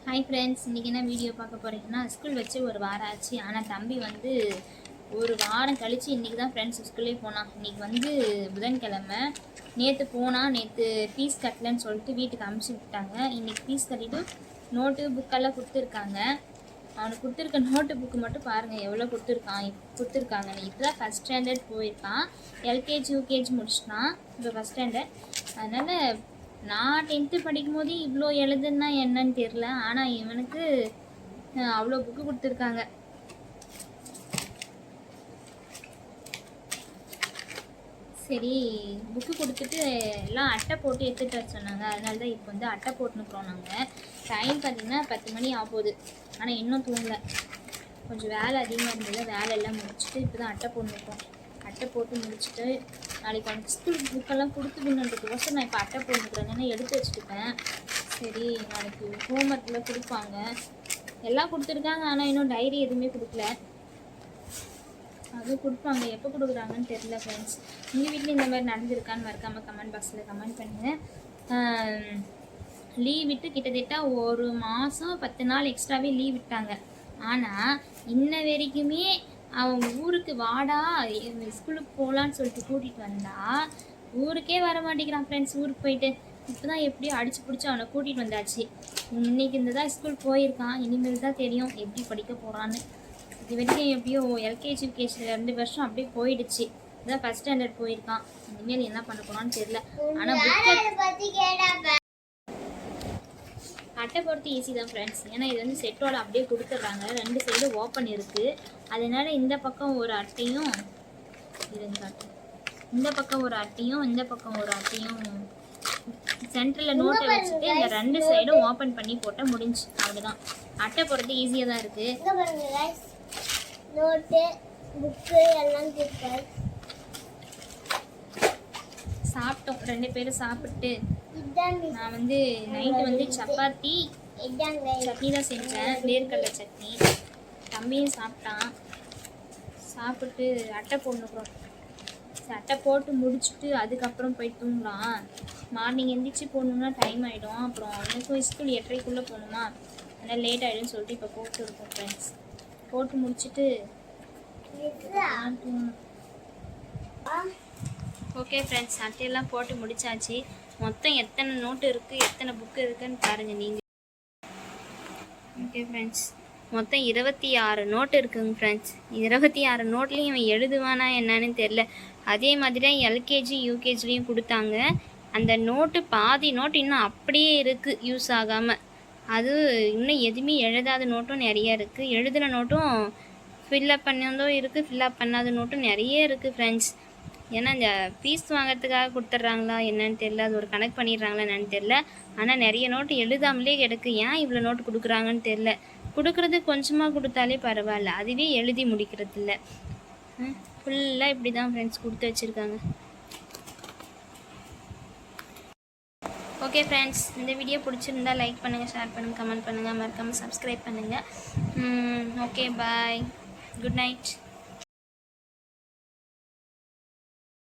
Hi friends, இன்றைக்கி என்ன video பார்க்க போகிறீங்கன்னா, ஸ்கூல் வச்சு ஒரு வாரம் ஆச்சு. ஆனால் தம்பி வந்து ஒரு வாரம் கழித்து இன்றைக்கி தான் ஃப்ரெண்ட்ஸ் ஸ்கூல்லே போனான். இன்றைக்கி வந்து புதன்கிழமை. நேற்று போனால் நேற்று ஃபீஸ் கட்டலன்னு சொல்லிட்டு வீட்டுக்கு அனுப்பிச்சி விட்டாங்க. இன்றைக்கி ஃபீஸ் கட்டிட்டு நோட்டு புக்கெல்லாம் கொடுத்துருக்காங்க. அவனுக்கு கொடுத்துருக்க நோட்டு புக்கு மட்டும் பாருங்கள் எவ்வளோ கொடுத்துருக்காங்க. இப்போ தான் ஃபஸ்ட் ஸ்டாண்டர்ட் போயிருக்கான். எல்கேஜி யூகேஜி முடிச்சிட்டான், இப்போ ஃபஸ்ட் ஸ்டாண்டர்ட். அதனால் நான் 10th படிக்கும் போது இவ்வளோ எழுதுன்னா என்னன்னு தெரில. ஆனால் இவனுக்கு அவ்வளோ புக்கு கொடுத்துருக்காங்க. சரி, புக்கு கொடுத்துட்டு எல்லாம் அட்டை போட்டு எடுத்துகிட்டு வர சொன்னாங்க. அதனால தான் இப்போ வந்து அட்டை போட்டுனுக்குறோம். நாங்கள் டைம் பார்த்திங்கன்னா 10 மணி ஆகுது. ஆனால் இன்னும் தூங்கலை. கொஞ்சம் வேலை அதிகமாக இருந்தது. வேலை எல்லாம் முடிச்சுட்டு இப்போ தான் அட்டை போட்டுருக்கோம். அட்டை போட்டு முடிச்சுட்டு நாளைக்கு அவனுக்கு ஸ்கூல் புக்கெல்லாம் கொடுத்துக்கணுன்றதுக்கோசம் நான் இப்போ அட்டை போட்டுக்கிறேன்னு எடுத்து வச்சுருப்பேன். சரி, நாளைக்கு ஹோம்ஒர்க்கில் கொடுப்பாங்க. எல்லாம் கொடுத்துருக்காங்க, ஆனால் இன்னும் டைரி எதுவுமே கொடுக்கல. அதுவும் கொடுப்பாங்க, எப்போ கொடுக்குறாங்கன்னு தெரில ஃப்ரெண்ட்ஸ். உங்கள் வீட்டில் இந்த மாதிரி நடந்திருக்கான்னு மறக்காமல் கமெண்ட் பாக்ஸில் கமெண்ட் பண்ணுங்கள். லீவ் விட்டு கிட்டத்தட்ட ஒரு மாதம் 10 நாள் எக்ஸ்ட்ராவே லீவ் விட்டாங்க. ஆனால் இன்ன வரைக்குமே அவன் ஊருக்கு வாடா ஸ்கூலுக்கு போகலான்னு சொல்லிட்டு கூட்டிகிட்டு வந்தா ஊருக்கே வர மாட்டேங்கிறான் ஃப்ரெண்ட்ஸ். ஊருக்கு போயிட்டு இப்போ தான் எப்படியோ அடித்து பிடிச்சி அவனை கூட்டிகிட்டு வந்தாச்சு. இன்றைக்கி இந்த தான் ஸ்கூல் போயிருக்கான். இனிமேல் தான் தெரியும் எப்படி படிக்க போகிறான்னு. இது வரைக்கும் எப்படியோ எல்கேஜி யூகேஜி 2 வருஷம் அப்படியே போயிடுச்சு. இதுதான் ஃபஸ்ட் ஸ்டாண்டர்ட் போயிருக்கான். இனிமேல் என்ன பண்ண போகிறான்னு தெரியல. ஆனால் அட்டை போடுறது ஈஸி தான் ஃப்ரெண்ட்ஸ். ஏன்னா இது வந்து செட்டோட அப்படியே கொடுத்துட்றாங்க. 2 சைடு ஓப்பன் இருக்குது. அதனால் இந்த பக்கம் ஒரு அட்டையும் இந்த பக்கம் ஒரு அட்டையும் இந்த பக்கம் ஒரு அட்டையும் சென்டரில் நோட்டை வச்சுட்டு இந்த 2 சைடும் ஓப்பன் பண்ணி போட்டால் முடிஞ்சு. அவ்வளோதான். அட்டை போடுறது ஈஸியாக தான் இருக்குது. சாப்பிட்டோம், 2 பேரும் சாப்பிட்டு. நான் வந்து நைட்டு வந்து சப்பாத்தி சட்னி தான் செஞ்சேன், வேர்க்கடலை சட்னி. தம்பியும் சாப்பிட்டான். சாப்பிட்டு அட்டை போடணுக்குறோம். அட்டை போட்டு முடிச்சுட்டு அதுக்கப்புறம் போய் தூங்கலாம். மார்னிங் எந்திரிச்சு போகணுன்னா டைம் ஆகிடும். அப்புறம் அவனுக்கும் ஸ்கூல் 8:30க்குள்ளே போகணுமா, அதனால் லேட் ஆகிடும்னு சொல்லிட்டு இப்போ போட்டு இருக்கோம் ஃப்ரெண்ட்ஸ். போட்டு முடிச்சுட்டு தூங்கணும். ஓகே ஃப்ரெண்ட்ஸ், அட்டையெல்லாம் போட்டு முடிச்சாச்சு. மொத்தம் எத்தனை நோட்டு இருக்குது, எத்தனை புக்கு இருக்குதுன்னு பாருங்கள் நீங்கள். ஓகே ஃப்ரெண்ட்ஸ், மொத்தம் 26 நோட்டு இருக்குங்க ஃப்ரெண்ட்ஸ். 26 நோட்லேயும் இவன் எழுதுவானா என்னன்னு தெரில. அதே மாதிரி தான் எல்கேஜி யூகேஜிலையும் கொடுத்தாங்க. அந்த நோட்டு பாதி நோட்டு இன்னும் அப்படியே இருக்குது, யூஸ் ஆகாமல். அது இன்னும் எதுவுமே எழுதாத நோட்டும் நிறைய இருக்குது. எழுதின நோட்டும் ஃபில்லப் பண்ணதும் இருக்குது, ஃபில்லப் பண்ணாத நோட்டும் நிறைய இருக்குது ஃப்ரெண்ட்ஸ். ஏன்னா இந்த ஃபீஸ் வாங்கிறதுக்காக கொடுத்துட்றாங்களா என்னன்னு தெரில, அது ஒரு கணக்கு பண்ணிடுறாங்களா என்னன்னு தெரில. ஆனால் நிறைய நோட்டு எழுதாமலே கிடக்கு. ஏன் இவ்வளோ நோட்டு கொடுக்குறாங்கன்னு தெரில. கொடுக்குறது கொஞ்சமாக கொடுத்தாலே பரவாயில்ல, அதுவே எழுதி முடிக்கிறது இல்லை. ஃபுல்லாக இப்படி தான் ஃப்ரெண்ட்ஸ் கொடுத்து வச்சுருக்காங்க. ஓகே ஃப்ரெண்ட்ஸ், இந்த வீடியோ பிடிச்சிருந்தா லைக் பண்ணுங்கள், ஷேர் பண்ணுங்கள், கமெண்ட் பண்ணுங்கள், மறக்காமல் சப்ஸ்கிரைப் பண்ணுங்கள். ஓகே, பாய், குட் நைட்.